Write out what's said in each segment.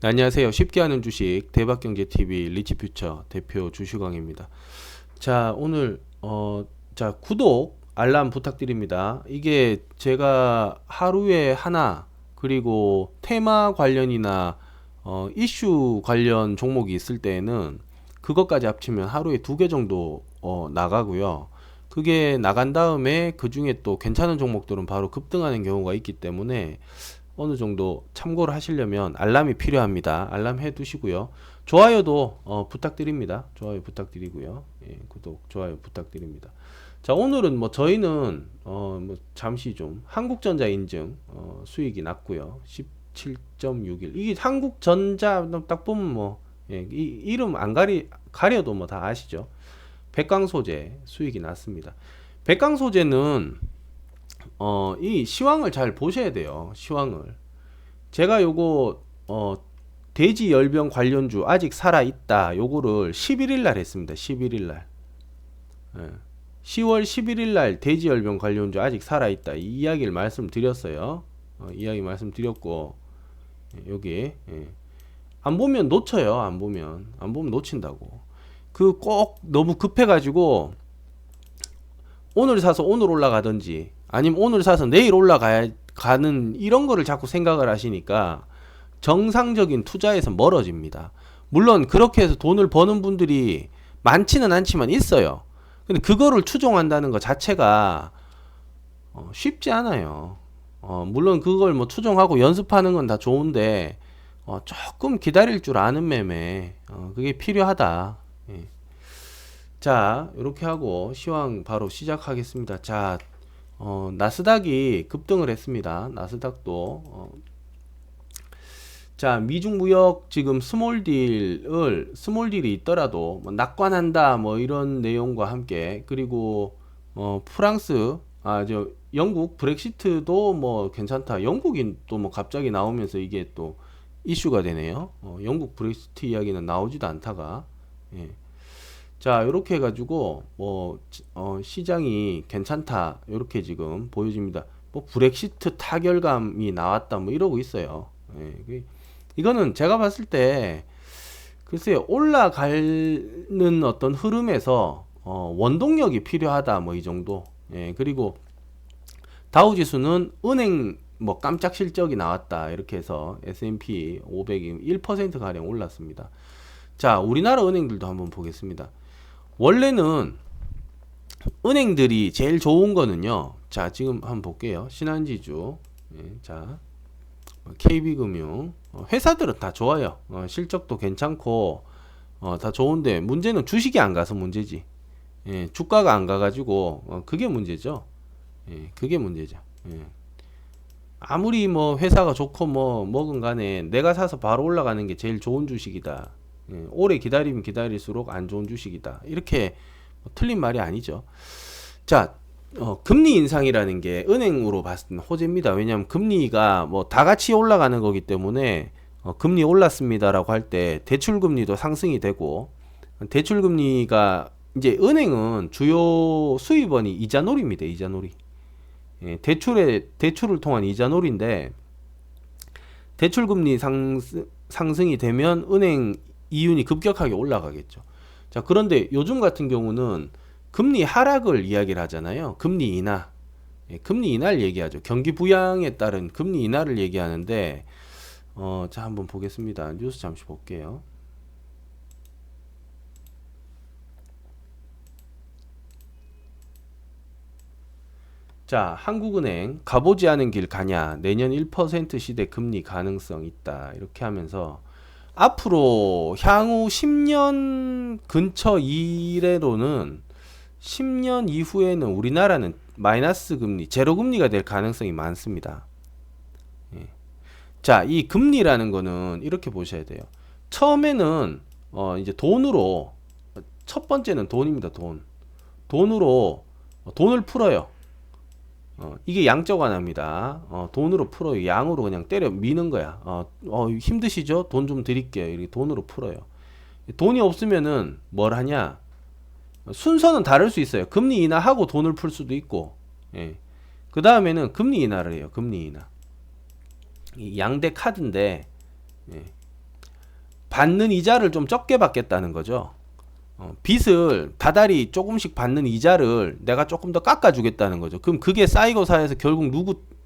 네, 안녕하세요. 쉽게 하는 주식 대박경제TV 리치퓨처 대표 주식왕입니다. 자, 오늘 구독, 알람 부탁드립니다. 이게 제가 하루에 하나, 그리고 테마 관련이나 이슈 관련 종목이 있을 때에는 그것까지 합치면 하루에 2개 정도 나가고요. 그게 나간 다음에 그 중에 또 괜찮은 종목들은 바로 급등하는 경우가 있기 때문에 어느 정도 참고를 하시려면 알람이 필요합니다. 알람 해 두시고요. 좋아요도 부탁드립니다. 좋아요 부탁드리고요. 예, 구독, 좋아요 부탁드립니다. 자, 오늘은 뭐 저희는 잠시 좀 한국전자 인증 수익이 났고요. 17.61. 이게 한국전자 딱 보면 뭐 이름 안 가려도 뭐 다 아시죠? 백광소재 수익이 났습니다. 백광소재는 이 시황을 잘 보셔야 돼요. 시황을. 제가 요거 돼지 열병 관련주 아직 살아 있다. 요거를 11일 날 했습니다. 11일 날. 예. 10월 11일 날 돼지 열병 관련주 아직 살아 있다. 이 이야기를 말씀드렸어요. 이야기 말씀드렸고 여기 안 보면 놓쳐요. 안 보면 놓친다고. 그 꼭 너무 급해 가지고 오늘 사서 오늘 올라가든지 아니면 오늘 사서 내일 올라가는 이런 거를 자꾸 생각을 하시니까 정상적인 투자에서 멀어집니다. 물론 그렇게 해서 돈을 버는 분들이 많지는 않지만 있어요. 근데 그거를 추종한다는 것 자체가 쉽지 않아요. 물론 그걸 뭐 추종하고 연습하는 건 다 좋은데 조금 기다릴 줄 아는 매매 그게 필요하다. 예. 자, 이렇게 하고 시황 바로 시작하겠습니다. 자, 나스닥이 급등을 했습니다. 나스닥도 자, 미중 무역 지금 스몰 딜이 있더라도 뭐 낙관한다 뭐 이런 내용과 함께, 그리고 프랑스 영국 브렉시트도 뭐 괜찮다. 영국이 또 뭐 갑자기 나오면서 이게 또 이슈가 되네요. 영국 브렉시트 이야기는 나오지도 않다가 예. 자, 이렇게 해가지고 시장이 괜찮다 이렇게 지금 보여집니다. 뭐 브렉시트 타결감이 나왔다 뭐 이러고 있어요. 예, 이거는 제가 봤을 때 글쎄요, 올라가는 어떤 흐름에서 원동력이 필요하다 뭐 이 정도. 예, 그리고 다우지수는 은행 뭐 깜짝 실적이 나왔다 이렇게 해서 S&P 500이 1% 가량 올랐습니다. 자, 우리나라 은행들도 한번 보겠습니다. 원래는 은행들이 제일 좋은 거는요. 자, 지금 한번 볼게요. 신한지주, 자, KB금융, 회사들은 다 좋아요. 실적도 괜찮고 다 좋은데 문제는 주식이 안 가서 문제지. 주가가 안 가가지고 그게 문제죠. 그게 문제죠. 아무리 뭐 회사가 좋고 뭐 뭐건 간에 내가 사서 바로 올라가는 게 제일 좋은 주식이다. 오래 기다리면 기다릴수록 안 좋은 주식이다. 이렇게 틀린 말이 아니죠. 자, 금리 인상이라는 게 은행으로 봤을 때는 호재입니다. 왜냐하면 금리가 뭐 다 같이 올라가는 거기 때문에 금리 올랐습니다라고 할 때 대출금리도 상승이 되고, 대출금리가 이제 은행은 주요 수입원이 이자놀이입니다. 이자놀이. 대출을 통한 이자놀이인데 대출금리 상승이 되면 은행 이윤이 급격하게 올라가겠죠. 자, 그런데 요즘 같은 경우는 금리 하락을 이야기를 하잖아요. 금리 인하. 금리 인하를 얘기하죠. 경기 부양에 따른 금리 인하를 얘기하는데 자, 한번 보겠습니다. 뉴스 잠시 볼게요. 자, 한국은행 가보지 않은 길 가냐. 내년 1% 시대 금리 가능성 있다. 이렇게 하면서 앞으로 향후 10년 근처 이래로는 10년 이후에는 우리나라는 마이너스 금리, 제로 금리가 될 가능성이 많습니다. 예. 자, 이 금리라는 거는 이렇게 보셔야 돼요. 처음에는 이제 돈으로, 첫 번째는 돈입니다. 돈으로 돈을 풀어요. 이게 양적 완화입니다. 돈으로 풀어요. 양으로 그냥 때려 미는 거야. 힘드시죠? 돈 좀 드릴게요. 이렇게 돈으로 풀어요. 돈이 없으면은 뭘 하냐? 순서는 다를 수 있어요. 금리 인하하고 돈을 풀 수도 있고, 예. 그 다음에는 금리 인하를 해요. 금리 인하. 이 양대 카드인데, 예. 받는 이자를 좀 적게 받겠다는 거죠. 빚을 다달이 조금씩 받는 이자를 내가 조금 더 깎아주겠다는 거죠. 그럼 그게 쌓이고 쌓여서 결국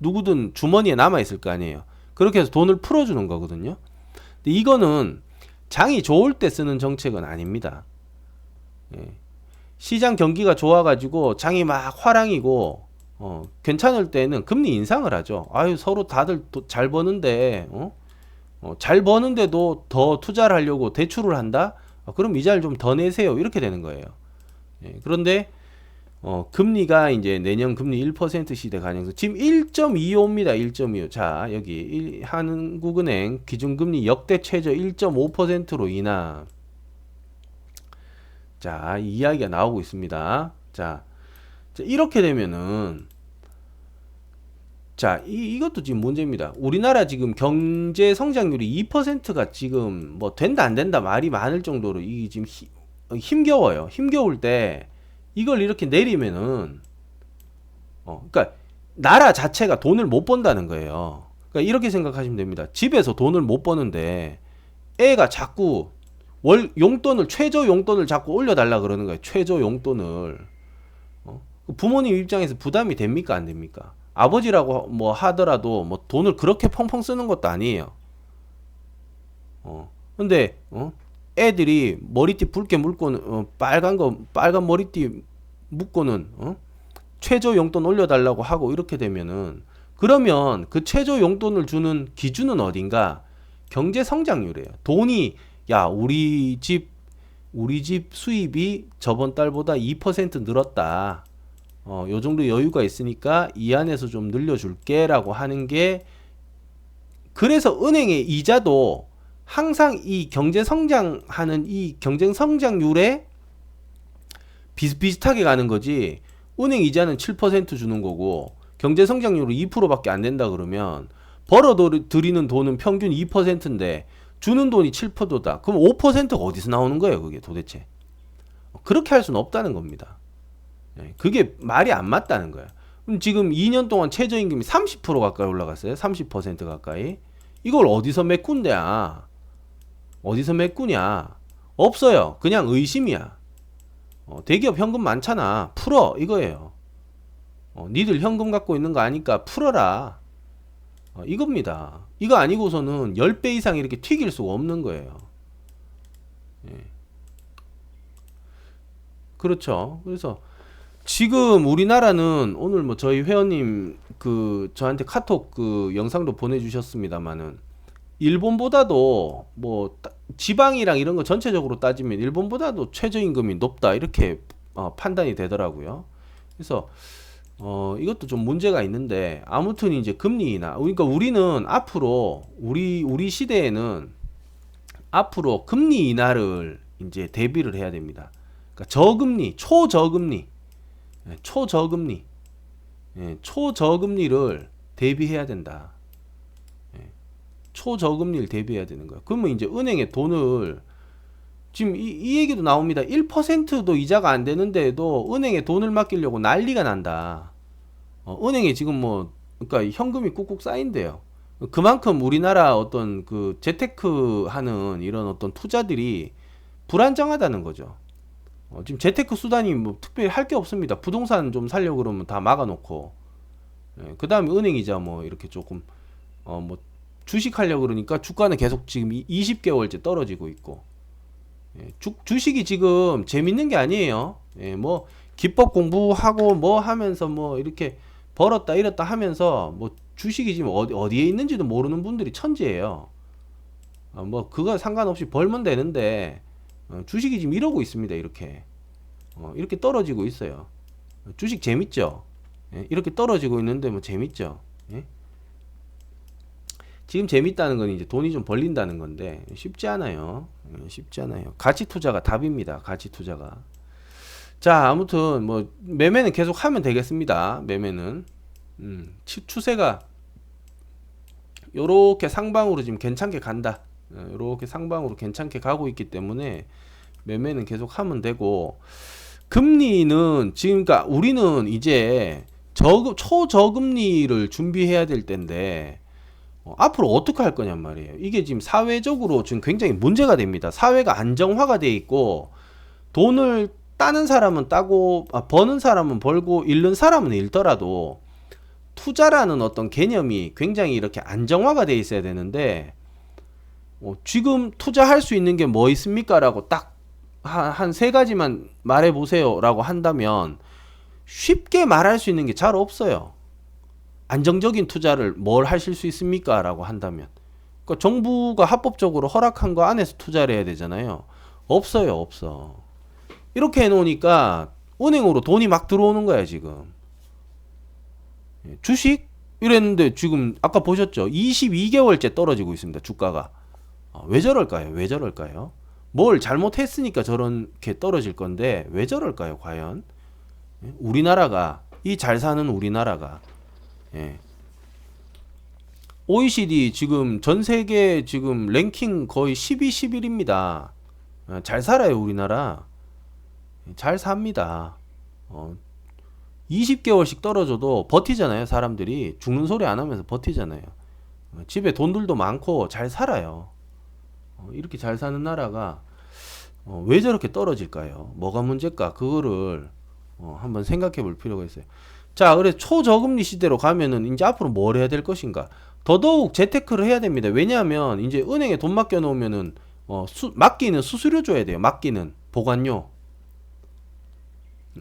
누구든 주머니에 남아있을 거 아니에요. 그렇게 해서 돈을 풀어주는 거거든요. 근데 이거는 장이 좋을 때 쓰는 정책은 아닙니다. 예. 시장 경기가 좋아가지고 장이 막 화랑이고 괜찮을 때는 금리 인상을 하죠. 아유, 서로 다들 잘 버는데 잘 버는데도 더 투자를 하려고 대출을 한다? 그럼 이자를 좀 더 내세요. 이렇게 되는 거예요. 예. 그런데 금리가 이제 내년 금리 1% 시대 가능성 지금 1.25입니다. 1.25. 자, 여기 한국은행 기준금리 역대 최저 1.5%로 인하. 자, 이 이야기가 나오고 있습니다. 자, 이렇게 되면은 자, 이것도 지금 문제입니다. 우리나라 지금 경제 성장률이 2%가 지금 뭐 된다 안 된다 말이 많을 정도로 이 지금 힘겨워요. 힘겨울 때 이걸 이렇게 내리면은 그러니까 나라 자체가 돈을 못 번다는 거예요. 그러니까 이렇게 생각하시면 됩니다. 집에서 돈을 못 버는데 애가 자꾸 월 용돈을 최저 용돈을 자꾸 올려달라 그러는 거예요. 최저 용돈을 부모님 입장에서 부담이 됩니까 안 됩니까? 아버지라고 뭐 하더라도 뭐 돈을 그렇게 펑펑 쓰는 것도 아니에요. 근데 애들이 머리띠 붉게 물고는 빨간 머리띠 묶고는 최저 용돈 올려달라고 하고 이렇게 되면은 그러면 그 최저 용돈을 주는 기준은 어딘가? 경제 성장률이에요. 돈이 야 우리 집 수입이 저번 달보다 2% 늘었다. 요 정도 여유가 있으니까 이 안에서 좀 늘려줄게 라고 하는 게 그래서 은행의 이자도 항상 이 경제 성장하는 이 경제 성장률에 비슷비슷하게 가는 거지. 은행 이자는 7% 주는 거고 경제 성장률은 2%밖에 안 된다 그러면 벌어 들이는 돈은 평균 2%인데 주는 돈이 7%다. 그럼 5%가 어디서 나오는 거예요, 그게 도대체? 그렇게 할 수는 없다는 겁니다. 그게 말이 안 맞다는 거야. 그럼 지금 2년 동안 최저임금이 30% 가까이 올라갔어요. 30% 가까이. 이걸 어디서 메꾼대야? 어디서 메꾸냐? 없어요. 그냥 의심이야. 대기업 현금 많잖아. 풀어 이거예요. 니들 현금 갖고 있는 거 아니까 풀어라. 이겁니다. 이거 아니고서는 10배 이상 이렇게 튀길 수가 없는 거예요. 예. 그렇죠. 그래서 지금 우리나라는 오늘 뭐 저희 회원님 저한테 카톡 영상도 보내주셨습니다만은 일본보다도 뭐 지방이랑 이런 거 전체적으로 따지면 일본보다도 최저임금이 높다 이렇게 판단이 되더라고요. 그래서 이것도 좀 문제가 있는데 아무튼 이제 금리 인하 그러니까 우리는 앞으로 우리 시대에는 앞으로 금리 인하를 이제 대비를 해야 됩니다. 그러니까 저금리, 초저금리를 대비해야 된다. 초저금리를 대비해야 되는 거야. 그러면 이제 은행에 돈을 지금 이 얘기도 나옵니다. 1%도 이자가 안 되는데도 은행에 돈을 맡기려고 난리가 난다. 은행에 지금 그러니까 현금이 꾹꾹 쌓인대요. 그만큼 우리나라 어떤 재테크 하는 이런 어떤 투자들이 불안정하다는 거죠. 지금 재테크 수단이 뭐 특별히 할 게 없습니다. 부동산 좀 살려고 그러면 다 막아놓고, 그 다음에 은행이자 뭐 이렇게 조금, 뭐 주식 하려고 그러니까 주가는 계속 지금 20개월째 떨어지고 있고, 주식이 지금 재밌는 게 아니에요. 뭐 기법 공부하고 뭐 하면서 뭐 이렇게 벌었다 잃었다 하면서 뭐 주식이 지금 어디에 있는지도 모르는 분들이 천지예요. 뭐 그거 상관없이 벌면 되는데 주식이 지금 이러고 있습니다. 이렇게 이렇게 떨어지고 있어요. 주식 재밌죠? 이렇게 떨어지고 있는데 뭐 재밌죠? 지금 재밌다는 건 이제 돈이 좀 벌린다는 건데 쉽지 않아요. 쉽지 않아요. 가치 투자가 답입니다. 가치 투자가. 자, 아무튼 뭐 매매는 계속 하면 되겠습니다. 매매는 추세가 요렇게 상방으로 지금 괜찮게 간다. 요렇게 상방으로 괜찮게 가고 있기 때문에 매매는 계속 하면 되고, 금리는 지금 그러니까 우리는 이제 초저금리를 준비해야 될 텐데 앞으로 어떻게 할 거냔 말이에요. 이게 지금 사회적으로 지금 굉장히 문제가 됩니다. 사회가 안정화가 돼 있고 돈을 따는 사람은 따고 버는 사람은 벌고 잃는 사람은 잃더라도 투자라는 어떤 개념이 굉장히 이렇게 안정화가 돼 있어야 되는데 지금 투자할 수 있는 게 뭐 있습니까? 라고 딱 한 세 가지만 말해 보세요 라고 한다면 쉽게 말할 수 있는 게 잘 없어요. 안정적인 투자를 뭘 하실 수 있습니까? 라고 한다면 그러니까 정부가 합법적으로 허락한 거 안에서 투자를 해야 되잖아요. 없어요, 없어. 이렇게 해놓으니까 은행으로 돈이 막 들어오는 거야 지금. 주식? 이랬는데 지금 아까 보셨죠? 22개월째 떨어지고 있습니다. 주가가. 왜 저럴까요? 왜 저럴까요? 뭘 잘못했으니까 저렇게 떨어질 건데 왜 저럴까요? 과연? 우리나라가 이 잘 사는 우리나라가 OECD 지금 전 세계 지금 랭킹 거의 12, 11입니다. 잘 살아요 우리나라. 잘 삽니다. 20개월씩 떨어져도 버티잖아요. 사람들이 죽는 소리 안 하면서 버티잖아요. 집에 돈들도 많고 잘 살아요. 이렇게 잘 사는 나라가 왜 저렇게 떨어질까요? 뭐가 문제일까? 그거를 한번 생각해 볼 필요가 있어요. 자, 그래서 초저금리 시대로 가면은 이제 앞으로 뭘 해야 될 것인가? 더더욱 재테크를 해야 됩니다. 왜냐하면 이제 은행에 돈 맡겨 놓으면은 맡기는 수수료 줘야 돼요. 맡기는 보관료.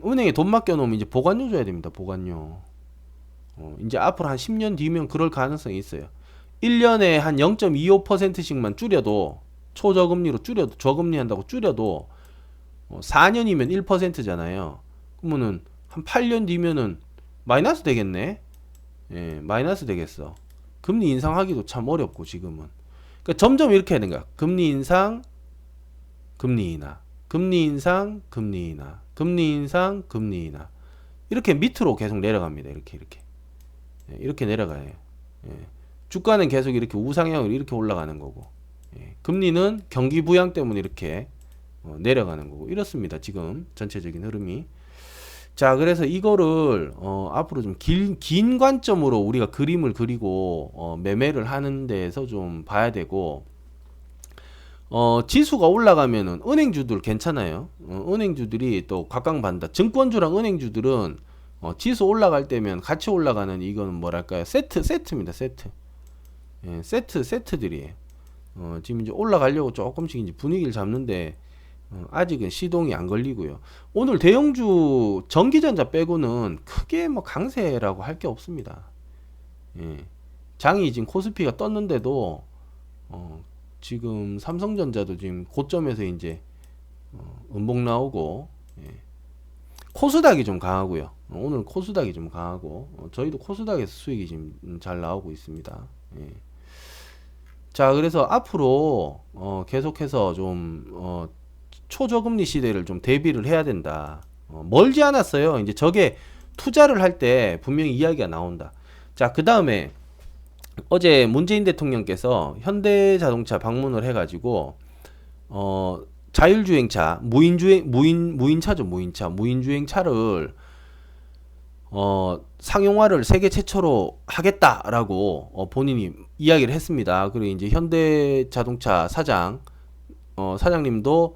은행에 돈 맡겨 놓으면 이제 보관료 줘야 됩니다. 보관료. 이제 앞으로 한 10년 뒤면 그럴 가능성이 있어요. 1년에 한 0.25%씩만 줄여도 초저금리로 줄여도 저금리 한다고 줄여도 4년이면 1%잖아요. 그러면은 한 8년 뒤면은 마이너스 되겠네. 예, 마이너스 되겠어. 금리 인상하기도 참 어렵고 지금은. 그러니까 점점 이렇게 하는 거야. 금리 인상, 금리 인하, 금리 인상, 금리 인하, 금리 인상, 금리 인하. 이렇게 밑으로 계속 내려갑니다. 이렇게 예, 이렇게 내려가요. 예. 주가는 계속 이렇게 우상향으로 이렇게 올라가는 거고, 예. 금리는 경기 부양 때문에 이렇게 내려가는 거고 이렇습니다. 지금 전체적인 흐름이. 자, 그래서 이거를 앞으로 좀 긴 관점으로 우리가 그림을 그리고 매매를 하는 데에서 좀 봐야 되고, 지수가 올라가면은 은행주들 괜찮아요. 은행주들이 또 각광받는다. 증권주랑 은행주들은 지수 올라갈 때면 같이 올라가는, 이거는 뭐랄까요? 세트입니다. 세트. 예, 세트들이에요. 지금 이제 올라가려고 조금씩 이제 분위기를 잡는데 아직은 시동이 안 걸리고요. 오늘 대형주 전기전자 빼고는 크게 뭐 강세라고 할 게 없습니다. 예. 장이 지금 코스피가 떴는데도 지금 삼성전자도 지금 고점에서 이제 음봉 나오고, 예. 코스닥이 좀 강하고요. 오늘 코스닥이 좀 강하고 저희도 코스닥에서 수익이 지금 잘 나오고 있습니다. 예. 자, 그래서 앞으로 계속해서 좀 초저금리 시대를 좀 대비를 해야 된다. 멀지 않았어요. 이제 저게 투자를 할 때 분명히 이야기가 나온다. 자, 그 다음에 어제 문재인 대통령께서 현대자동차 방문을 해가지고 자율주행차, 무인차죠, 무인주행차를 상용화를 세계 최초로 하겠다라고 본인이 이야기를 했습니다. 그리고 이제 현대자동차 사장님도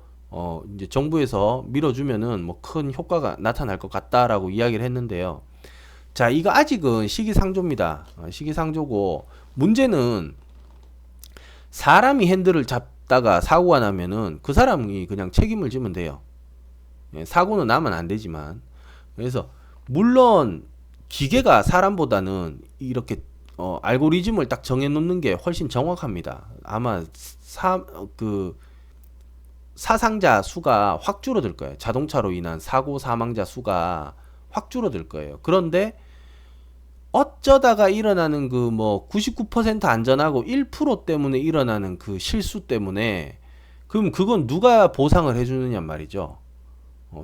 이제 정부에서 밀어주면은 뭐 큰 효과가 나타날 것 같다라고 이야기를 했는데요. 자, 이거 아직은 시기상조입니다. 시기상조고, 문제는 사람이 핸들을 잡다가 사고가 나면은 그 사람이 그냥 책임을 지면 돼요. 예, 사고는 나면 안 되지만. 그래서 물론 기계가 사람보다는 이렇게 알고리즘을 딱 정해놓는 게 훨씬 정확합니다. 아마 사상자 수가 확 줄어들 거예요. 자동차로 인한 사고 사망자 수가 확 줄어들 거예요. 그런데 어쩌다가 일어나는 그 뭐 99% 안전하고 1% 때문에 일어나는 그 실수 때문에, 그럼 그건 누가 보상을 해주느냐 말이죠.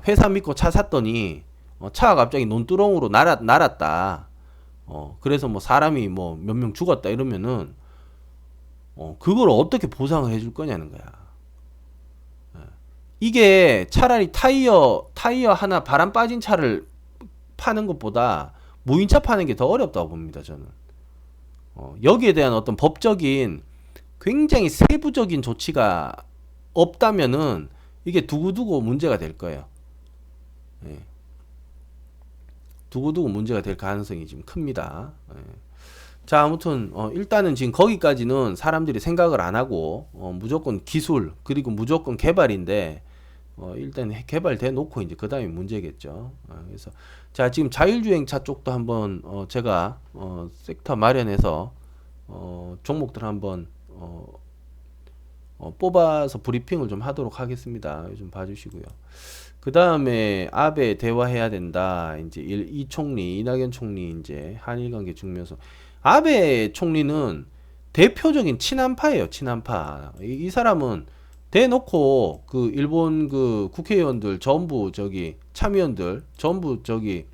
회사 믿고 차 샀더니 차가 갑자기 논두렁으로 날았다. 그래서 뭐 사람이 뭐 몇 명 죽었다 이러면은 그걸 어떻게 보상을 해줄 거냐는 거야. 이게 차라리 타이어 하나 바람 빠진 차를 파는 것보다 무인차 파는 게 더 어렵다고 봅니다, 저는. 여기에 대한 어떤 법적인 굉장히 세부적인 조치가 없다면은 이게 두고두고 문제가 될 거예요. 예. 두고두고 문제가 될 가능성이 지금 큽니다. 예. 자, 아무튼 일단은 지금 거기까지는 사람들이 생각을 안 하고 무조건 기술 그리고 무조건 개발인데 일단 개발돼 놓고 이제 그 다음에 문제겠죠. 그래서 자, 지금 자율주행차 쪽도 한번 제가 섹터 마련해서 종목들 한번 뽑아서 브리핑을 좀 하도록 하겠습니다. 좀 봐주시고요. 그 다음에 아베 대화해야 된다. 이제 이 총리, 이낙연 총리 이제 한일 관계 중요해서 아베 총리는 대표적인 친한파예요. 친한파. 이 사람은 대놓고 그 일본 그 국회의원들 전부 저기 참의원들 전부 저기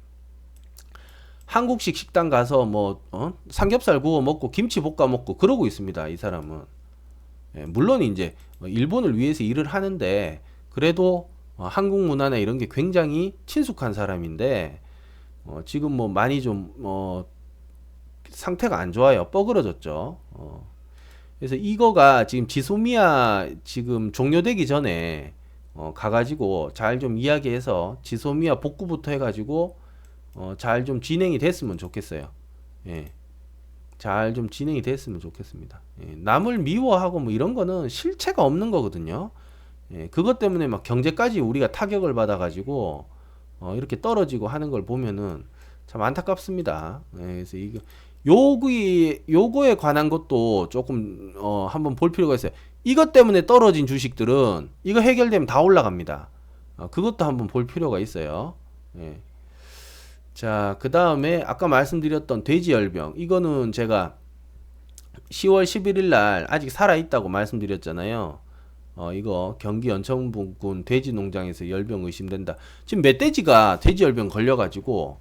한국식 식당 가서 뭐 삼겹살 구워 먹고 김치 볶아 먹고 그러고 있습니다. 이 사람은. 예, 물론 이제 일본을 위해서 일을 하는데 그래도 한국 문화나 이런 게 굉장히 친숙한 사람인데 지금 뭐 많이 좀 상태가 안 좋아요. 뻐그러졌죠. 그래서 이거가 지금 지소미아 지금 종료되기 전에 가가지고 잘 좀 이야기해서 지소미아 복구부터 해가지고 잘 좀 진행이 됐으면 좋겠어요. 예. 잘 좀 진행이 됐으면 좋겠습니다. 예. 남을 미워하고 뭐 이런 거는 실체가 없는 거거든요. 예. 그것 때문에 막 경제까지 우리가 타격을 받아가지고 이렇게 떨어지고 하는 걸 보면은 참 안타깝습니다. 예. 그래서 이거 요거에 관한 것도 조금 한번 볼 필요가 있어요. 이것 때문에 떨어진 주식들은 이거 해결되면 다 올라갑니다. 그것도 한번 볼 필요가 있어요. 예. 자, 그 다음에 아까 말씀드렸던 돼지열병. 이거는 제가 10월 11일 날 아직 살아있다고 말씀드렸잖아요. 이거 경기 연천군 돼지 농장에서 열병 의심된다. 지금 멧돼지가 돼지열병 걸려가지고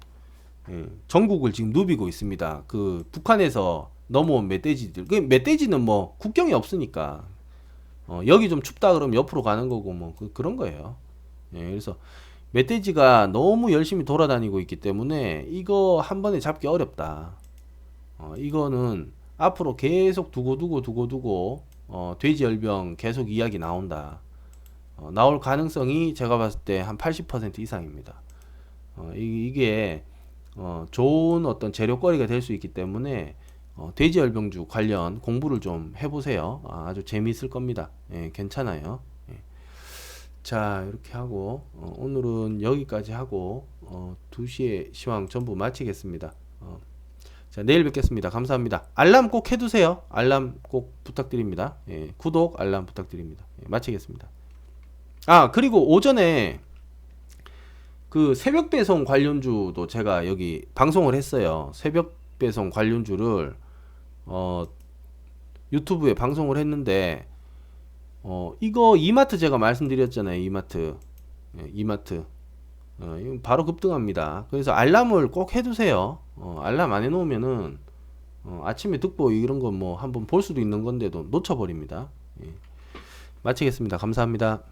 전국을 지금 누비고 있습니다. 그 북한에서 넘어온 멧돼지들. 그 멧돼지는 뭐 국경이 없으니까 여기 좀 춥다 그러면 옆으로 가는 거고 뭐 그런 거예요. 그래서 멧돼지가 너무 열심히 돌아다니고 있기 때문에 이거 한 번에 잡기 어렵다. 이거는 앞으로 계속 두고 돼지열병 계속 이야기 나온다. 나올 가능성이 제가 봤을 때 한 80% 이상입니다. 이게 좋은 어떤 재료거리가 될 수 있기 때문에 돼지열병주 관련 공부를 좀 해보세요. 아주 재미있을 겁니다. 예, 괜찮아요. 예. 자, 이렇게 하고 오늘은 여기까지 하고 2시에 시황 전부 마치겠습니다. 자, 내일 뵙겠습니다. 감사합니다. 알람 꼭 해두세요. 알람 꼭 부탁드립니다. 예, 구독 알람 부탁드립니다. 예, 마치겠습니다. 그리고 오전에 그 새벽 배송 관련주도 제가 여기 방송을 했어요. 새벽 배송 관련주를 유튜브에 방송을 했는데 이거 이마트 제가 말씀드렸잖아요. 이마트. 예, 이마트. 이거 바로 급등합니다. 그래서 알람을 꼭 해두세요. 알람 안 해놓으면은 아침에 득보 이런 거 뭐 한번 볼 수도 있는 건데도 놓쳐버립니다. 예. 마치겠습니다. 감사합니다.